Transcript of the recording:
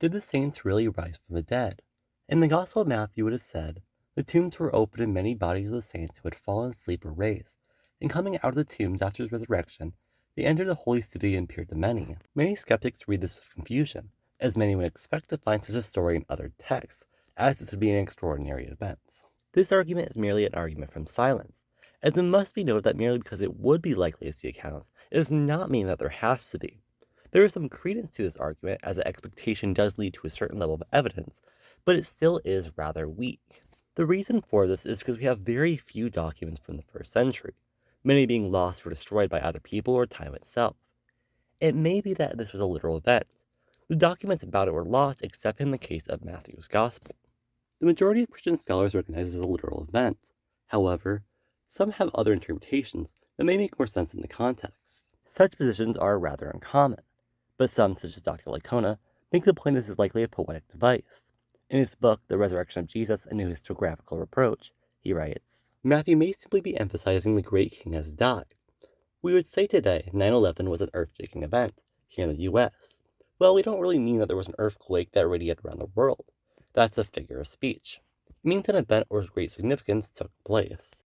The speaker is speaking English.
Did the saints really rise from the dead? In the Gospel of Matthew it is said, the tombs were opened and many bodies of the saints who had fallen asleep were raised. And coming out of the tombs after his resurrection, they entered the holy city and appeared to many. Many skeptics read this with confusion, as many would expect to find such a story in other texts, as this would be an extraordinary event. This argument is merely an argument from silence, as it must be noted that merely because it would be likely to see accounts, it does not mean that there has to be. There is some credence to this argument, as the expectation does lead to a certain level of evidence, but it still is rather weak. The reason for this is because we have very few documents from the first century, many being lost or destroyed by either people or time itself. It may be that this was a literal event. The documents about it were lost except in the case of Matthew's Gospel. The majority of Christian scholars recognize this as a literal event. However, some have other interpretations that may make more sense in the context. Such positions are rather uncommon, but some, such as Dr. Licona, make the point this is likely a poetic device. In his book, The Resurrection of Jesus, a New Historiographical Reproach, he writes, Matthew may simply be emphasizing the great king has died. We would say today 9/11 was an earth-shaking event here in the US. Well, we don't really mean that there was an earthquake that radiated around the world. That's a figure of speech. It means an event of great significance took place.